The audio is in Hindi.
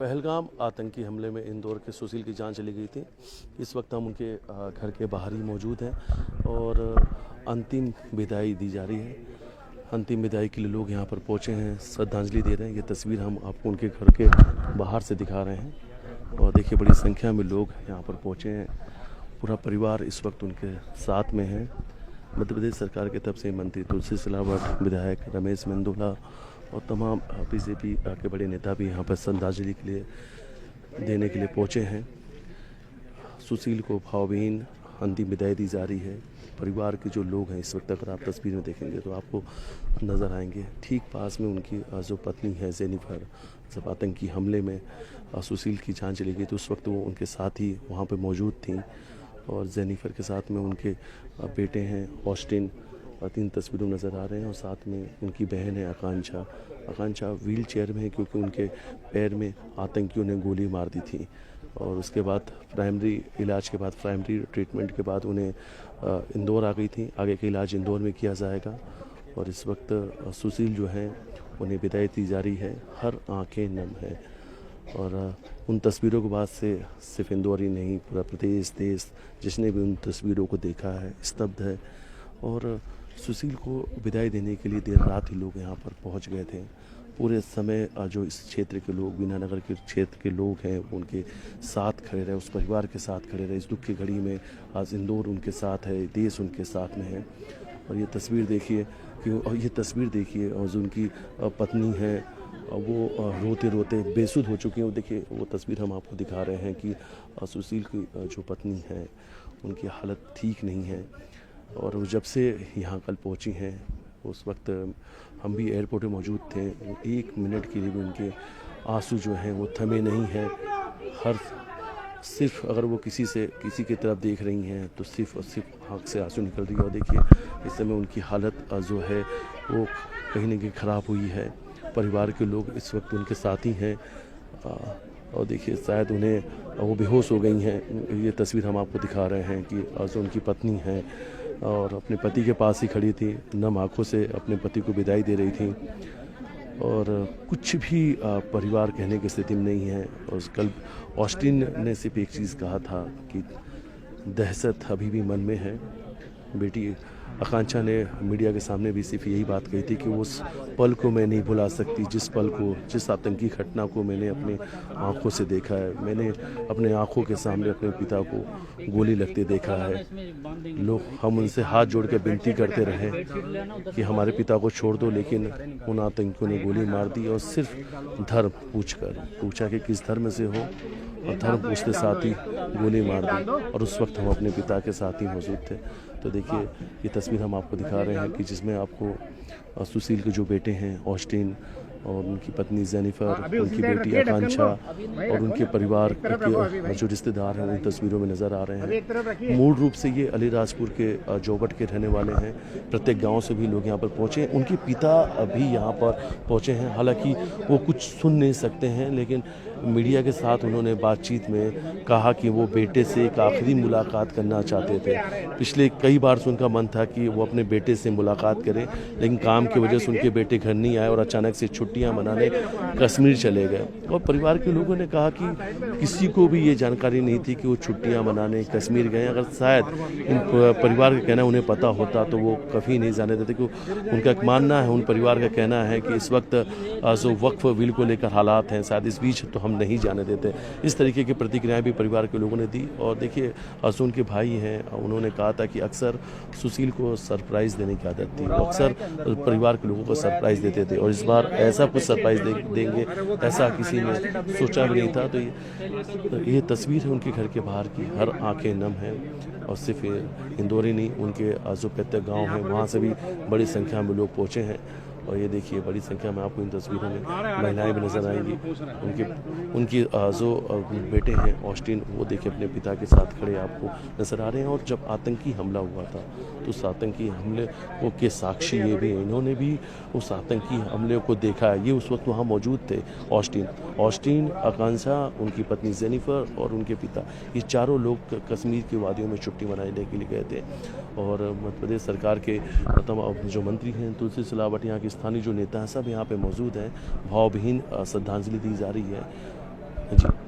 पहलगाम आतंकी हमले में इंदौर के सुशील की जान चली गई थी। इस वक्त हम उनके घर के बाहर ही मौजूद हैं और अंतिम विदाई दी जा रही है। अंतिम विदाई के लिए लोग यहाँ पर पहुँचे हैं, श्रद्धांजलि दे रहे हैं। ये तस्वीर हम आपको उनके घर के बाहर से दिखा रहे हैं और देखिए बड़ी संख्या में लोग यहाँ पर पहुँचे हैं। पूरा परिवार इस वक्त उनके साथ में है। मध्य प्रदेश सरकार की तरफ से मंत्री तुलसी सिलावट, विधायक रमेश मेंदोला और तमाम बीजेपी के बड़े नेता भी यहाँ पर श्रद्धांजलि के लिए देने के लिए पहुँचे हैं। सुशील को भावभीनी अंतिम विदाई दी जा रही है। परिवार के जो लोग हैं इस वक्त अगर आप तस्वीर में देखेंगे तो आपको नज़र आएंगे। ठीक पास में उनकी जो पत्नी है जेनिफर, जब आतंकी हमले में सुशील की जान चली गई तो उस वक्त वो उनके साथ ही वहाँ पर मौजूद थी और जेनिफर के साथ में उनके बेटे हैं ऑस्टिन, 3 तस्वीरों नज़र आ रहे हैं और साथ में उनकी बहन है आकांक्षा। आकांक्षा व्हील चेयर में है क्योंकि उनके पैर में आतंकियों ने गोली मार दी थी और उसके बाद प्राइमरी इलाज के बाद, प्राइमरी ट्रीटमेंट के बाद उन्हें इंदौर आ गई थी। आगे का इलाज इंदौर में किया जाएगा और इस वक्त सुशील जो हैं उन्हें विदाई दी जा रही है। हर आंखें नम है और उन तस्वीरों के बाद से सिर्फ इंदौर ही नहीं, पूरा प्रदेश, देश जिसने भी उन तस्वीरों को देखा है स्तब्ध है। और सुशील को विदाई देने के लिए देर रात ही लोग यहाँ पर पहुँच गए थे। पूरे समय जो इस क्षेत्र के लोग, बीनानगर के क्षेत्र के लोग हैं, उनके साथ खड़े रहे, उस परिवार के साथ खड़े रहे। इस दुख की घड़ी में आज इंदौर उनके साथ है, देश उनके साथ में है। और ये तस्वीर देखिए और जो उनकी पत्नी है वो रोते रोते बेसुध हो चुकी हैं। वो देखिए, वो तस्वीर हम आपको दिखा रहे हैं कि सुशील की जो पत्नी है उनकी हालत ठीक नहीं है और वो जब से यहाँ कल पहुँची हैं उस वक्त हम भी एयरपोर्ट में मौजूद थे। 1 मिनट के लिए भी उनके आंसू जो हैं वो थमे नहीं हैं। सिर्फ अगर वो किसी की तरफ देख रही हैं तो सिर्फ और सिर्फ आँख से आंसू निकल रही है। और देखिए इस समय उनकी हालत जो है वो कहीं न कहीं ख़राब हुई है। परिवार के लोग इस वक्त उनके साथ ही हैं और देखिए शायद उन्हें वो बेहोश हो गई हैं। ये तस्वीर हम आपको दिखा रहे हैं कि जो उनकी पत्नी है और अपने पति के पास ही खड़ी थी, नम आँखों से अपने पति को विदाई दे रही थी और कुछ भी परिवार कहने की स्थिति में नहीं है। और कल ऑस्टिन ने सिर्फ एक चीज़ कहा था कि दहशत अभी भी मन में है। बेटी आकांक्षा ने मीडिया के सामने भी सिर्फ यही बात कही थी कि उस पल को मैं नहीं भुला सकती, जिस आतंकी घटना को मैंने अपनी आंखों से देखा है। मैंने अपने आंखों के सामने अपने पिता को गोली लगते देखा है। हम उनसे हाथ जोड़ के विनती करते रहे कि हमारे पिता को छोड़ दो, लेकिन उन आतंकियों ने गोली मार दी और सिर्फ धर्म पूछा कि किस धर्म से हो, और धर्म पूछते साथ ही गोली मार दी और उस वक्त हम अपने पिता के साथ ही मौजूद थे। तो देखिए ये तस्वीर हम आपको दिखा रहे हैं कि जिसमें आपको सुशील के जो बेटे हैं ऑस्टिन और उनकी पत्नी जेनिफर, उनकी बेटी आकांक्षा और उनके परिवार के जो रिश्तेदार हैं उन तस्वीरों में नज़र आ रहे हैं। मूल रूप से ये अलीराजपुर के जोबट के रहने वाले हैं। प्रत्येक गांव से भी लोग यहाँ पर पहुँचे हैं। उनके पिता अभी यहाँ पर पहुँचे हैं। हालांकि वो कुछ सुन नहीं सकते हैं, लेकिन मीडिया के साथ उन्होंने बातचीत में कहा कि वो बेटे से एक आखिरी मुलाकात करना चाहते थे। पिछले कई बार से उनका मन था कि वो अपने बेटे से मुलाकात करें, लेकिन काम की वजह से उनके बेटे घर नहीं आए और अचानक से छुट्टियां मनाने कश्मीर चले गए। और परिवार के लोगों ने कहा कि किसी को भी ये जानकारी नहीं थी कि वो छुट्टियां मनाने कश्मीर गए। अगर शायद इन परिवार का कहना उन्हें पता होता तो वो कभी नहीं जाने देते। क्योंकि उनका मानना है, उन परिवार का कहना है कि इस वक्त जो वक्फ बिल को लेकर हालात हैं, शायद इस बीच तो हम नहीं जाने देते। इस तरीके की प्रतिक्रियाएं भी परिवार के लोगों ने दी। और देखिए अर्जुन के भाई हैं, उन्होंने कहा था कि अक्सर सुशील को सरप्राइज़ देने की आदत थी। वो अक्सर परिवार के लोगों को सरप्राइज़ देते थे और इस बार ऐसा कुछ सरप्राइज़ देंगे ऐसा किसी ने सोचा भी नहीं था। तो ये तस्वीर है उनके घर के बाहर की। हर आंखें नम हैं और सिर्फ इंदौर ही नहीं, उनके जो पैतृक गाँव हैं वहाँ से भी बड़ी संख्या में लोग पहुँचे हैं। और ये देखिए बड़ी संख्या में आपको इन तस्वीरों में महिलाएं भी नजर आएंगी। उनकी जो बेटे हैं ऑस्टिन, वो देखिए अपने पिता के साथ खड़े आपको नजर आ रहे हैं। और जब आतंकी हमला हुआ था तो उस आतंकी हमले के साक्षी ये भी, इन्होंने भी उस आतंकी हमले को देखा है। ये उस वक्त वहाँ मौजूद थे। ऑस्टिन, आकांक्षा, उनकी पत्नी जेनिफर और उनके पिता, ये चारों लोग कश्मीर की वादियों में छुट्टी मनाने के लिए गए थे। और मध्य प्रदेश सरकार के तमाम जो मंत्री हैं, तुलसी सिलावट, यहाँ के स्थानीय जो नेता हैं, सब यहाँ पे मौजूद हैं। भावभीनी श्रद्धांजलि दी जा रही है। जी।